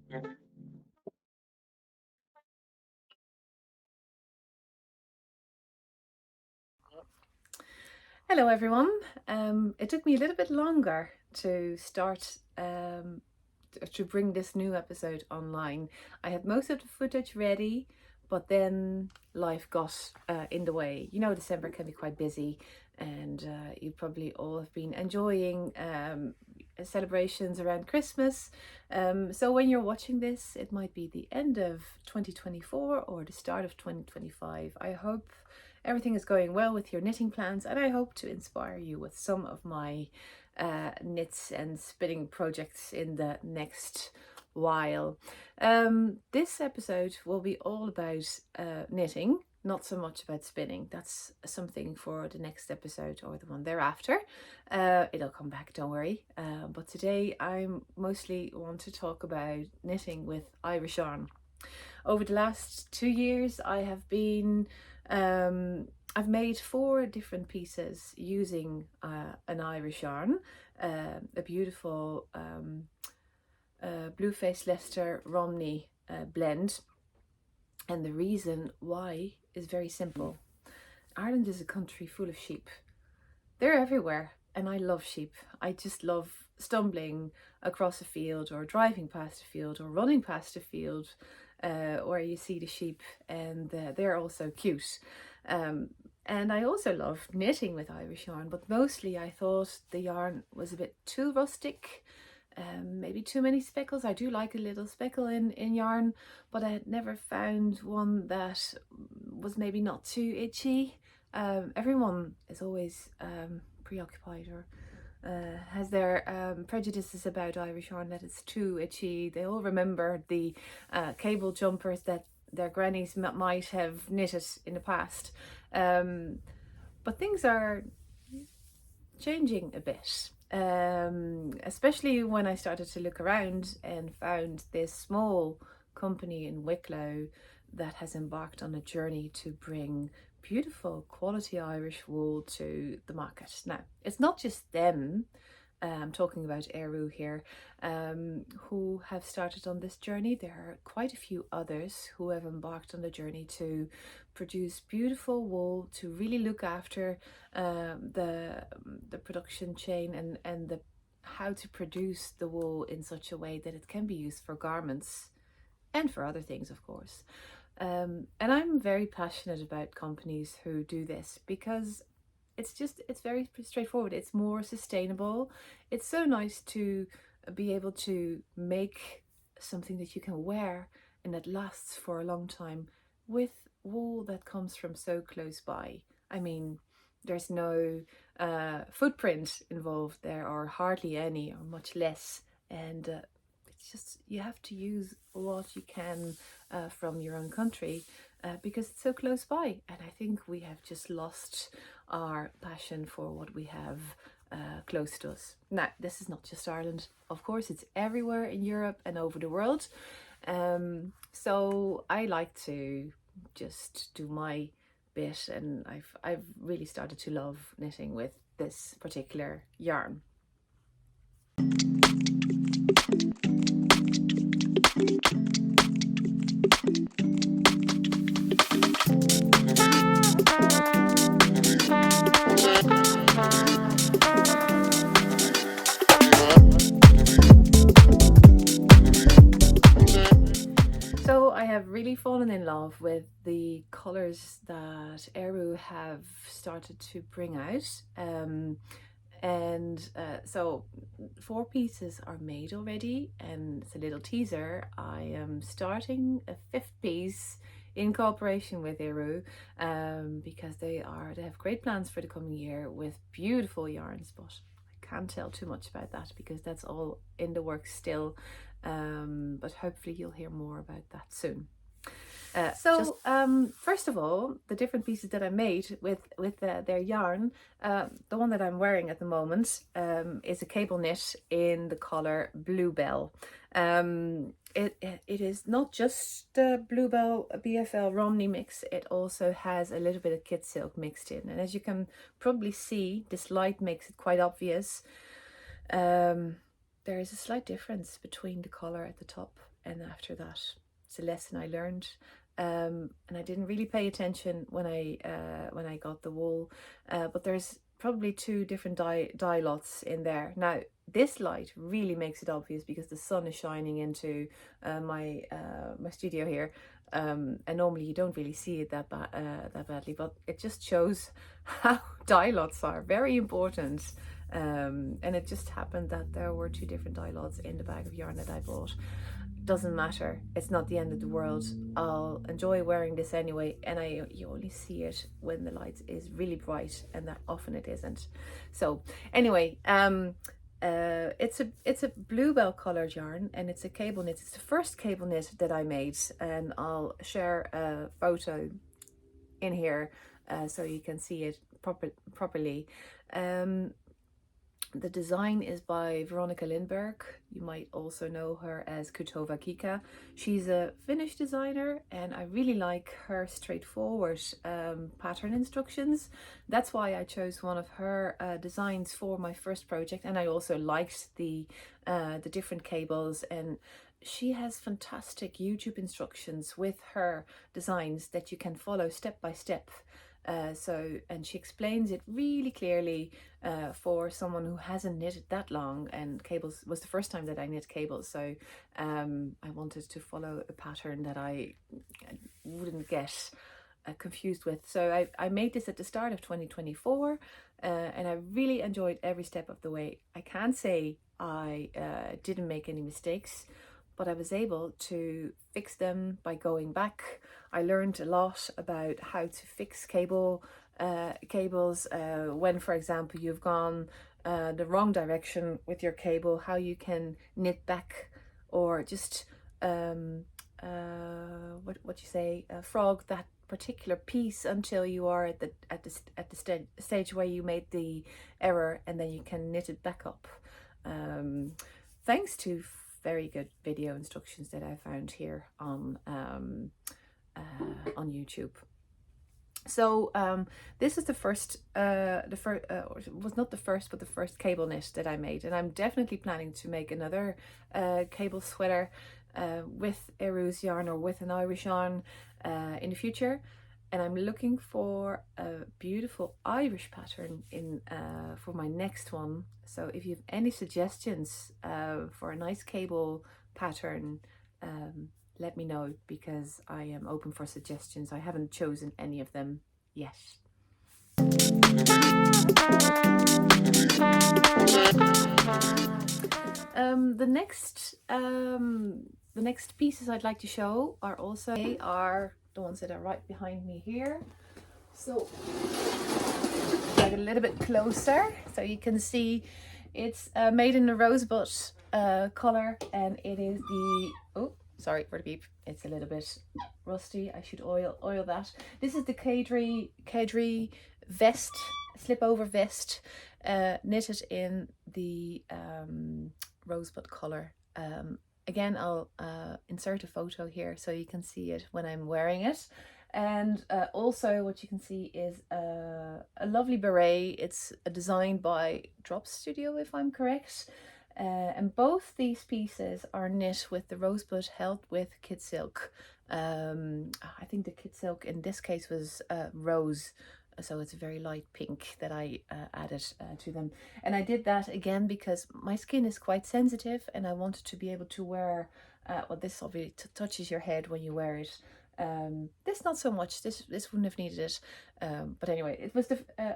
Hello everyone. It took me a little bit longer to start to bring this new episode online. I had most of the footage ready, but then life got in the way. You know, December can be quite busy, and you probably all have been enjoying celebrations around Christmas. So when you're watching this, it might be the end of 2024 or the start of 2025. I hope everything is going well with your knitting plans, and I hope to inspire you with some of my knits and spinning projects in the next while. This episode will be all about knitting, not so much about spinning. That's something for the next episode or the one thereafter. It'll come back, don't worry. But today I mostly want to talk about knitting with Irish yarn. Over the last 2 years, I've made 4 different pieces using an Irish yarn, a beautiful blue-faced Leicester Romney blend. And the reason why is very simple. Ireland is a country full of sheep. They're everywhere, and I love sheep. I just love stumbling across a field or driving past a field or running past a field where you see the sheep, and they're also cute. And I also love knitting with Irish yarn, but mostly I thought the yarn was a bit too rustic, maybe too many speckles. I do like a little speckle in yarn, but I had never found one that was maybe not too itchy. Everyone is always preoccupied or has their prejudices about Irish yarn, that it's too itchy. They all remember the cable jumpers that their grannies might have knitted in the past. But things are changing a bit, especially when I started to look around and found this small company in Wicklow that has embarked on a journey to bring beautiful quality Irish wool to the market. Now, it's not just them, I'm talking about Caidree here, who have started on this journey. There are quite a few others who have embarked on the journey to produce beautiful wool, to really look after the production chain and the how to produce the wool in such a way that it can be used for garments and for other things, of course. And I'm very passionate about companies who do this because it's very straightforward. It's more sustainable. It's so nice to be able to make something that you can wear and that lasts for a long time with wool that comes from so close by. I mean, there's no footprint involved there, or hardly any, or much less. And it's just, you have to use what you can from your own country because it's so close by. And I think we have just lost our passion for what we have close to us. Now, this is not just Ireland, of course, it's everywhere in Europe and over the world. So I like to just do my bit, and I've really started to love knitting with this particular yarn. So I have really fallen in love with the colors that Caidree have started to bring out. So 4 pieces are made already, and it's a little teaser. I am starting a 5th piece in cooperation with Caidree because they have great plans for the coming year with beautiful yarns, but I can't tell too much about that because that's all in the works still. But hopefully you'll hear more about that soon. First of all, the different pieces that I made with their yarn, the one that I'm wearing at the moment is a cable knit in the colour Bluebell. It is not just the Bluebell BFL Romney mix, it also has a little bit of kit silk mixed in. And as you can probably see, this light makes it quite obvious. there is a slight difference between the collar at the top and after that. It's a lesson I learned, and I didn't really pay attention when I got the wool, but there's probably 2 different dye lots in there. Now this light really makes it obvious because the sun is shining into my studio here, and normally you don't really see it that badly, but it just shows how dye lots are very important. And it just happened that there were 2 different dye lots in the bag of yarn that I bought. Doesn't matter, it's not the end of the world. I'll enjoy wearing this anyway, and you only see it when the light is really bright, and that often it isn't. So anyway, it's a bluebell colored yarn, and it's a cable knit. It's the first cable knit that I made, and I'll share a photo in here so you can see it properly. The design is by Veronica Lindberg. You might also know her as Kutovakika. She's a Finnish designer, and I really like her straightforward pattern instructions. That's why I chose one of her designs for my first project, and I also liked the different cables. And she has fantastic YouTube instructions with her designs that you can follow step by step. And she explains it really clearly for someone who hasn't knitted that long, and cables was the first time that I knit cables, so I wanted to follow a pattern that I wouldn't get confused with. So I made this at the start of 2024, and I really enjoyed every step of the way. I can't say I didn't make any mistakes, but I was able to fix them by going back. I learned a lot about how to fix cables when, for example, you've gone the wrong direction with your cable, how you can knit back, or just frog that particular piece until you are at the stage where you made the error, and then you can knit it back up. Thanks to very good video instructions that I found here on YouTube. So this is the first, was not the first, but the first cable knit that I made, and I'm definitely planning to make another cable sweater with a Ruse yarn or with an Irish yarn in the future. And I'm looking for a beautiful Irish pattern in for my next one. So if you have any suggestions for a nice cable pattern, let me know, because I am open for suggestions. I haven't chosen any of them yet. The next pieces I'd like to show are the ones that are right behind me here. So get a little bit closer so you can see it's made in the rosebud color, and it is the, oh sorry for the beep, it's a little bit rusty, I should oil that. This is the Caidree vest, slipover vest, knitted in the rosebud color. Again, I'll insert a photo here so you can see it when I'm wearing it. And also what you can see is a lovely beret. It's designed by Drop Studio, if I'm correct. And both these pieces are knit with the rosebud held with kid silk. I think the kid silk in this case was rose, so it's a very light pink that I added to them. And I did that again because my skin is quite sensitive, and I wanted to be able to wear, well, this obviously touches your head when you wear it. This not so much, this wouldn't have needed it, but anyway, it was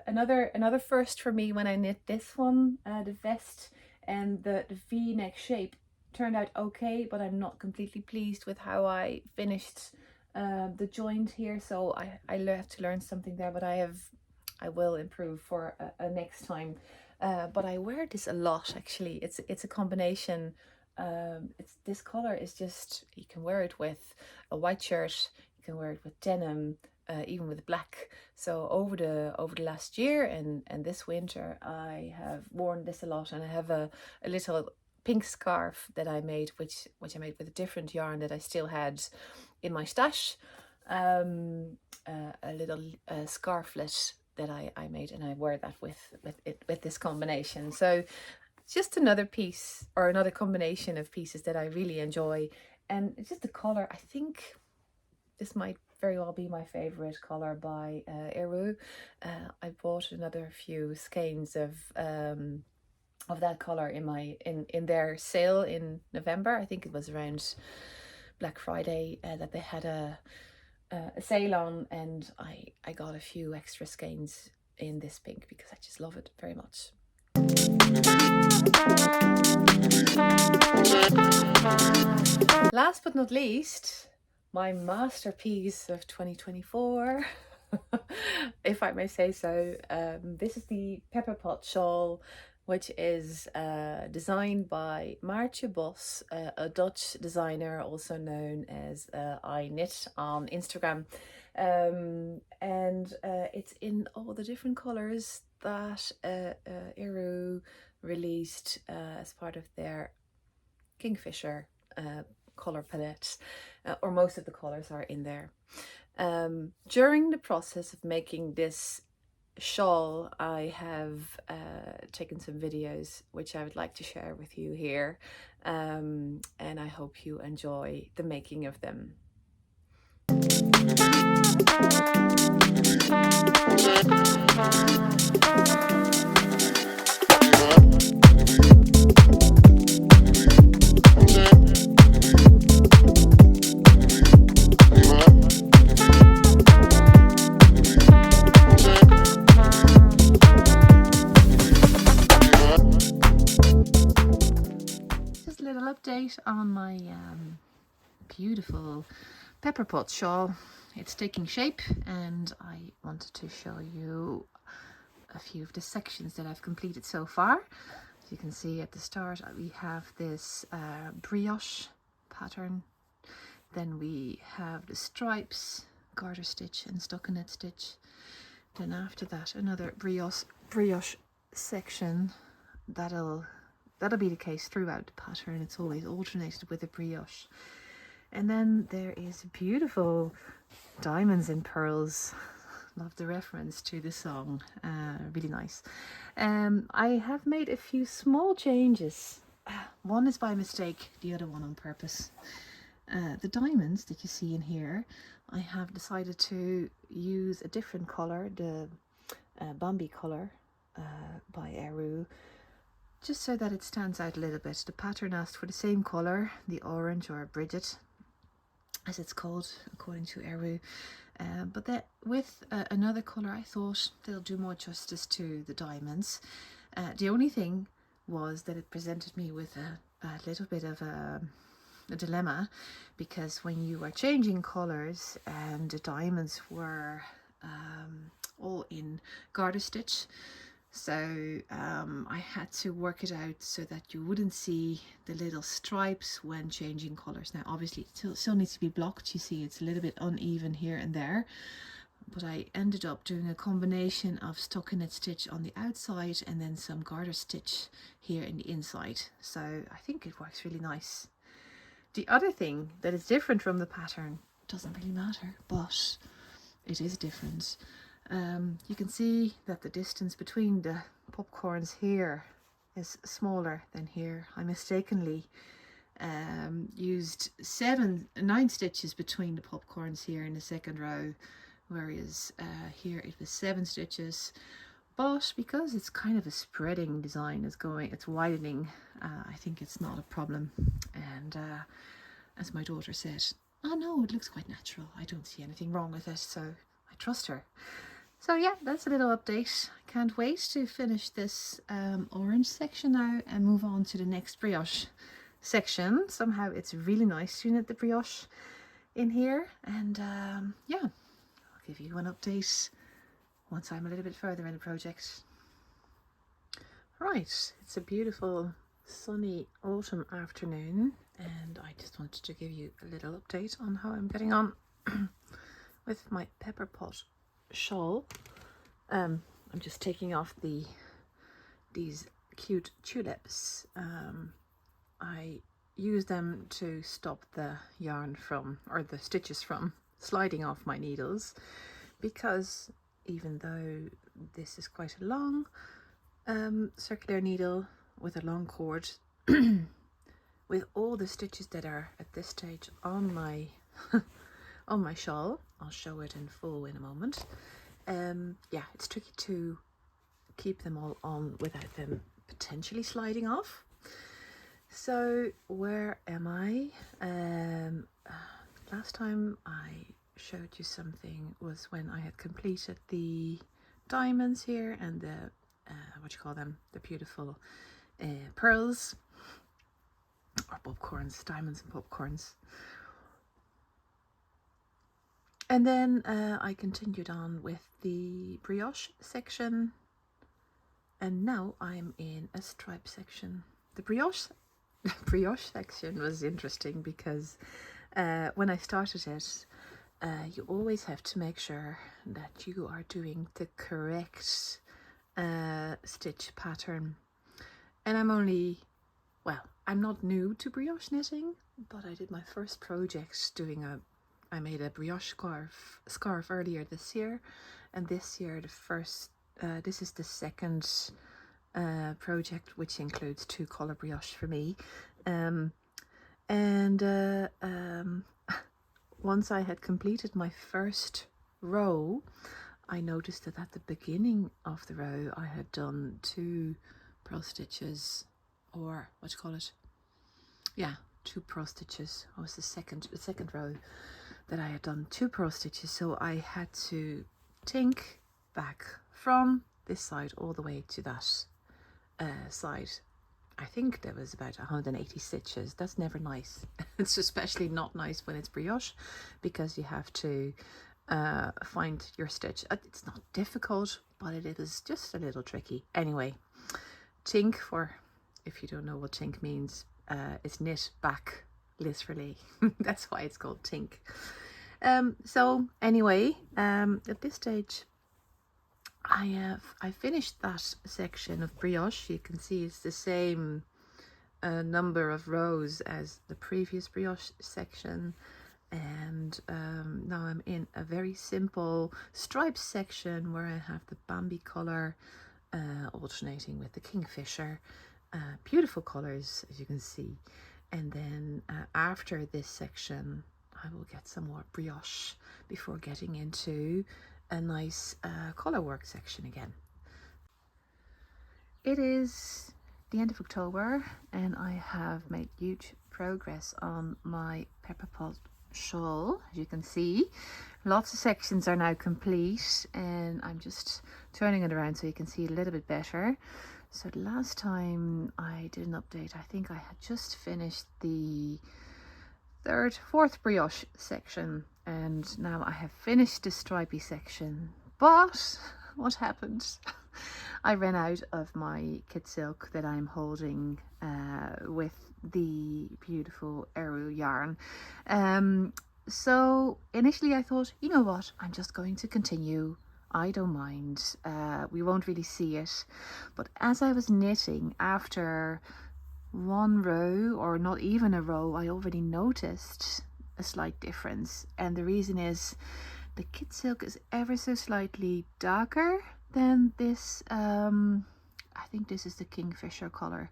another first for me when I knit this one, the vest, and the V-neck shape turned out okay, but I'm not completely pleased with how I finished the joint here, so I have to learn something there, but I will improve for a next time. But I wear this a lot, actually. It's a combination. This color is just, you can wear it with a white shirt, you can wear it with denim, even with black. So over the last year and this winter, I have worn this a lot, and I have a little pink scarf that I made, which I made with a different yarn that I still had in my stash. A little scarflet that I made, and I wear that with this combination. So It's just another piece or another combination of pieces that I really enjoy. And it's just the color. I think this might very well be my favorite color by Eru. I bought another few skeins of that color in their sale in November. I think it was around Black Friday that they had a sale on, and I got a few extra skeins in this pink because I just love it very much. Last but not least, my masterpiece of 2024, if I may say so. This is the Pepperpot Shawl, which is designed by Maartje Bos, a Dutch designer, also known as I Knit on Instagram. And it's in all the different colors that Eru released as part of their Kingfisher color palette, or most of the colors are in there. During the process of making this shawl, I have taken some videos which I would like to share with you here, and I hope you enjoy the making of them. Update on my beautiful Pepperpot shawl. It's taking shape, and I wanted to show you a few of the sections that I've completed so far. As you can see at the start, we have this brioche pattern, then we have the stripes, garter stitch and stockinette stitch, then after that another brioche section. That'll be the case throughout the pattern. It's always alternated with a brioche. And then there is beautiful diamonds and pearls. Love the reference to the song. Really nice. I have made a few small changes. One is by mistake, the other one on purpose. The diamonds that you see in here, I have decided to use a different color, the Bambi color by Eru, just so that it stands out a little bit. The pattern asked for the same color, the orange, or Bridget as it's called according to Eru, but that with another color I thought they'll do more justice to the diamonds. The only thing was that it presented me with a little bit of a dilemma, because when you are changing colors and the diamonds were all in garter stitch, so I had to work it out so that you wouldn't see the little stripes when changing colors. Now obviously it still needs to be blocked. You see it's a little bit uneven here and there, but I ended up doing a combination of stockinette stitch on the outside and then some garter stitch here in the inside. So I think it works really nice. The other thing that is different from the pattern, doesn't really matter, but it is different. You can see that the distance between the popcorns here is smaller than here. I mistakenly used 9 stitches between the popcorns here in the second row, whereas here it was 7 stitches. But because it's kind of a spreading design, it's widening, I think it's not a problem. And as my daughter said, oh no, it looks quite natural. I don't see anything wrong with it, so I trust her. So yeah, that's a little update. I can't wait to finish this orange section now and move on to the next brioche section. Somehow it's really nice to knit the brioche in here, and yeah, I'll give you an update once I'm a little bit further in the project. Right, it's a beautiful sunny autumn afternoon, and I just wanted to give you a little update on how I'm getting on with my Pepperpot shawl. I'm just taking off these cute tulips. I use them to stop the yarn from, or the stitches from, sliding off my needles, because even though this is quite a long circular needle, with a long cord with all the stitches that are at this stage on my on my shawl. I'll show it in full in a moment. Yeah, it's tricky to keep them all on without them potentially sliding off. So where am I? Last time I showed you something was when I had completed the diamonds here and the what you call them, the beautiful pearls or popcorns, diamonds and popcorns. And then I continued on with the brioche section, and now I'm in a stripe section. The brioche section was interesting because when I started it, you always have to make sure that you are doing the correct stitch pattern. And I'm not new to brioche knitting, but I did my first project I made a brioche scarf earlier this year, and this year this is the second project, which includes 2 color brioche for me. Once I had completed my first row, I noticed that at the beginning of the row I had done 2 purl stitches, or what you call it? Yeah, 2 purl stitches. It was the second row that I had done 2 purl stitches, so I had to tink back from this side all the way to that side. I think there was about 180 stitches. That's never nice. It's especially not nice when it's brioche, because you have to find your stitch. It's not difficult, but it is just a little tricky. Anyway, tink, for if you don't know what tink means, is knit back, literally. That's why it's called tink. So anyway, at this stage I finished that section of brioche. You can see it's the same number of rows as the previous brioche section, and now I'm in a very simple striped section where I have the Bambi color alternating with the Kingfisher. Beautiful colors, as you can see. And then after this section I will get some more brioche before getting into a nice color work section again. It is the end of October and I have made huge progress on my Pepperpot shawl. As you can see, lots of sections are now complete, and I'm just turning it around so you can see it a little bit better. So the last time I did an update, I think I had just finished the fourth brioche section, and now I have finished the stripy section. But what happened? I ran out of my kit silk that I'm holding with the beautiful Aru yarn. So initially I thought, you know what, I'm just going to continue. I don't mind. We won't really see it. But as I was knitting, after one row, or not even a row, I already noticed a slight difference. And the reason is the kit silk is ever so slightly darker than this. I think this is the Kingfisher color.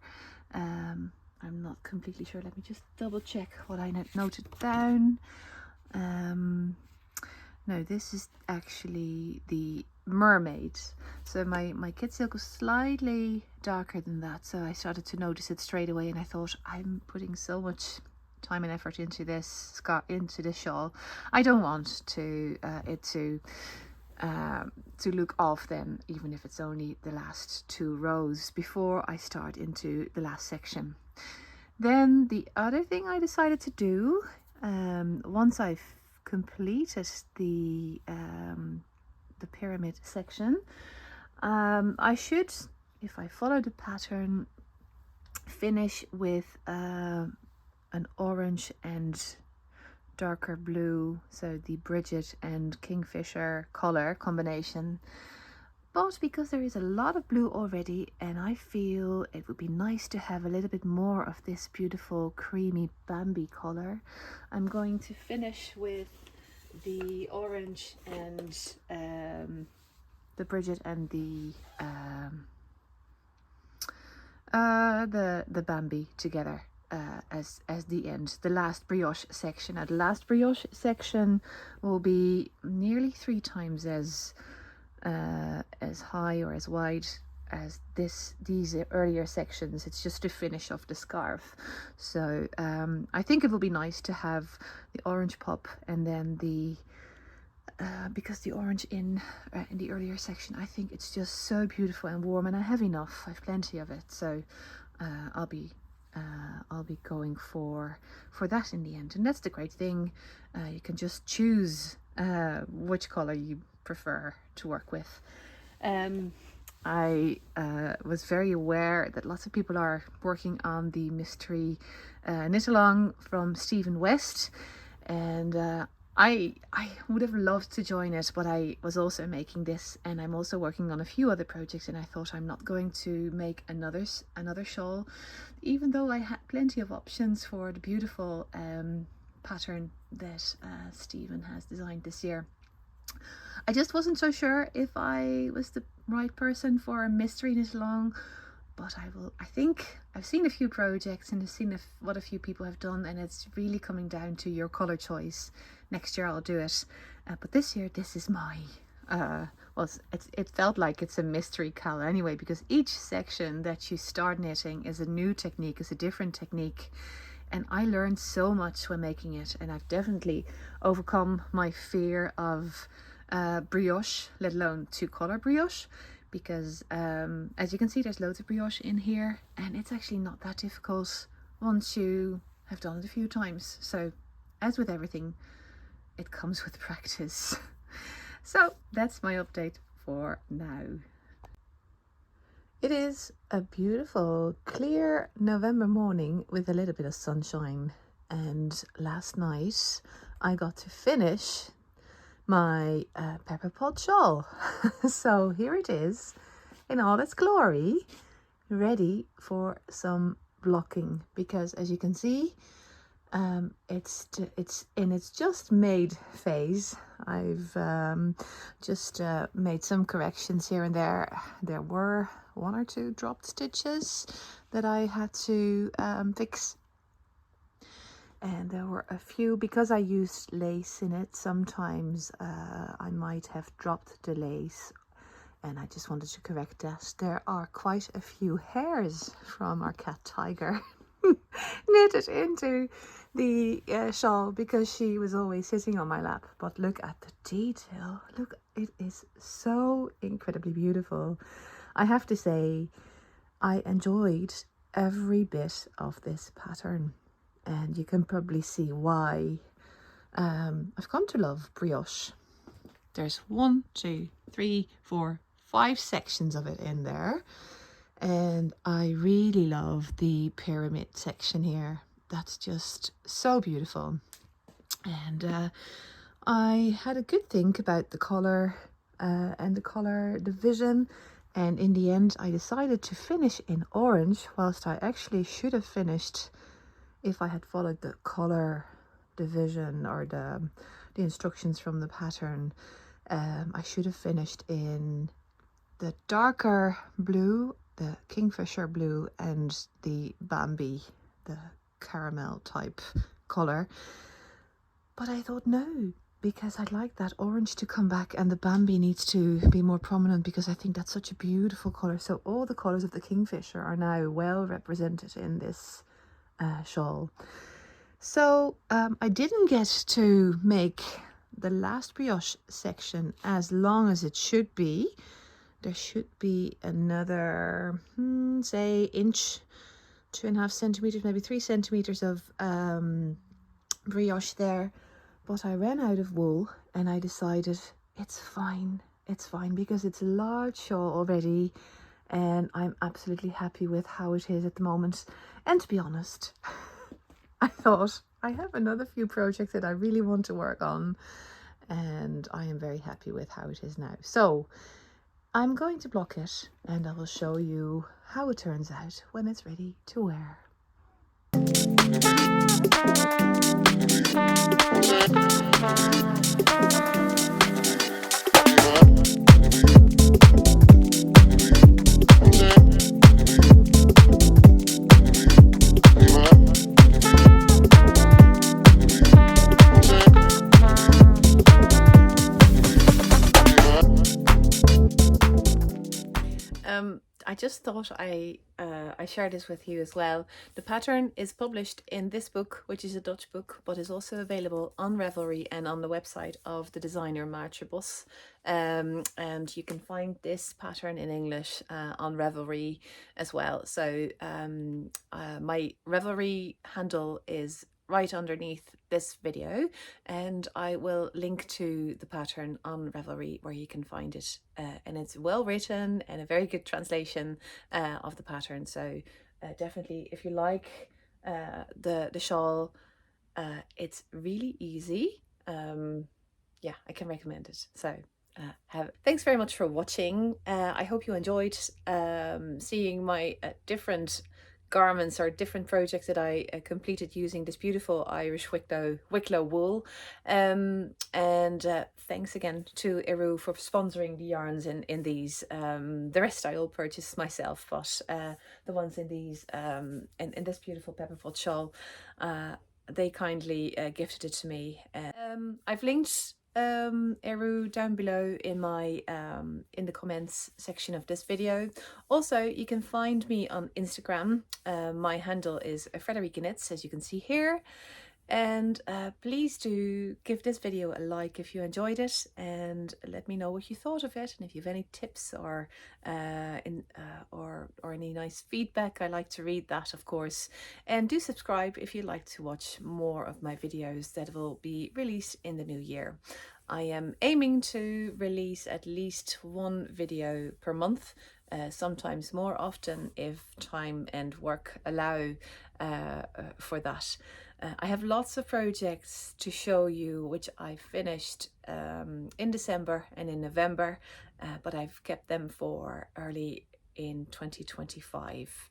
I'm not completely sure. Let me just double check what I noted down. No, this is actually the Mermaid. So my kit silk was slightly darker than that, so I started to notice it straight away, and I thought, I'm putting so much time and effort into this shawl. I don't want it to look off then, even if it's only the last 2 rows before I start into the last section. Then the other thing I decided to do, once I've completed the pyramid section, I should, if I follow the pattern, finish with an orange and darker blue, so the Bridget and Kingfisher color combination. But because there is a lot of blue already, and I feel it would be nice to have a little bit more of this beautiful creamy Bambi color, I'm going to finish with the orange and the Bridget and the the Bambi together as the end, the last brioche section. Now the last brioche section will be nearly 3 times as high or as wide as these earlier sections. It's just to finish off the scarf. So I think it will be nice to have the orange pop, and then the because the orange in the earlier section, I think it's just so beautiful and warm, and I have enough. I've plenty of it, so I'll be going for that in the end. And that's the great thing, you can just choose which color you prefer to work with. I was very aware that lots of people are working on the mystery knit along from Stephen West, and I would have loved to join it, but I was also making this, and I'm also working on a few other projects, and I thought I'm not going to make another shawl, even though I had plenty of options for the beautiful pattern that Stephen has designed this year. I just wasn't so sure if I was the right person for a mystery knit along, but I think I've seen a few projects and I've seen what a few people have done, and it's really coming down to your color choice. Next year I'll do it, but this year this is my well, it felt like it's a mystery color anyway, because each section that you start knitting is a new technique, is a different technique, and I learned so much when making it, and I've definitely overcome my fear of brioche, let alone 2-color brioche, because as you can see, there's loads of brioche in here, and it's actually not that difficult once you have done it a few times. So as with everything, it comes with practice. So that's my update for now. It is a beautiful clear November morning with a little bit of sunshine, and last night I got to finish my Pepperpot Shawl. So here it is in all its glory, ready for some blocking, because as you can see, it's in its just made phase. I've just made some corrections here and there. There were 1 or 2 dropped stitches that I had to fix, and there were a few, because I used lace in it, sometimes I might have dropped the lace, and I just wanted to correct that. There are quite a few hairs from our cat Tiger knitted into the shawl, because she was always sitting on my lap. But look at the detail. Look, it is so incredibly beautiful. I have to say, I enjoyed every bit of this pattern, and you can probably see why I've come to love brioche. There's 1, 2, 3, 4, 5 sections of it in there, and I really love the pyramid section here. That's just so beautiful. And I had a good think about the color and the color division, and in the end I decided to finish in orange, whilst I actually should have finished, if I had followed the color division or the instructions from the pattern, I should have finished in the darker blue, the Kingfisher blue, and the Bambi, the caramel type color. But I thought no, because I'd like that orange to come back, and the Bambi needs to be more prominent, because I think that's such a beautiful color. So all the colors of the Kingfisher are now well represented in this shawl. So I didn't get to make the last brioche section as long as it should be. There should be another say inch, 2.5 centimeters, maybe 3 centimeters of brioche there, but I ran out of wool, and I decided it's fine, because it's a large shawl already, and I'm absolutely happy with how it is at the moment. And to be honest, I thought I have another few projects that I really want to work on, and I am very happy with how it is now. So I'm going to block it, and I will show you how it turns out when it's ready to wear. I just thought I share this with you as well. The pattern is published in this book, which is a Dutch book, but is also available on Ravelry and on the website of the designer Maartje. And you can find this pattern in English on Ravelry as well. So my Ravelry handle is right underneath this video, and I will link to the pattern on Ravelry where you can find it, and it's well written and a very good translation of the pattern. So definitely, if you like the shawl, it's really easy. Yeah, I can recommend it. So thanks very much for watching. I hope you enjoyed seeing my different garments or different projects that I completed using this beautiful Irish Wicklow wool. And thanks again to Caidree for sponsoring the yarns in these. The rest I will purchase myself, but the ones in these in this beautiful Pepperpot shawl, they kindly gifted it to me. I've linked Caidree down below in my in the comments section of this video. Also, you can find me on Instagram. My handle is Frederique, as you can see here. And please do give this video a like if you enjoyed it, and let me know what you thought of it, and if you have any tips or any nice feedback. I like to read that, of course. And do subscribe if you'd like to watch more of my videos that will be released in the new year. I am aiming to release at least one video per month, sometimes more often if time and work allow for that. I have lots of projects to show you which I finished in December and in November, but I've kept them for early in 2025.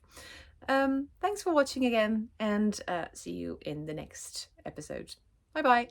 Thanks for watching again, and see you in the next episode. Bye bye.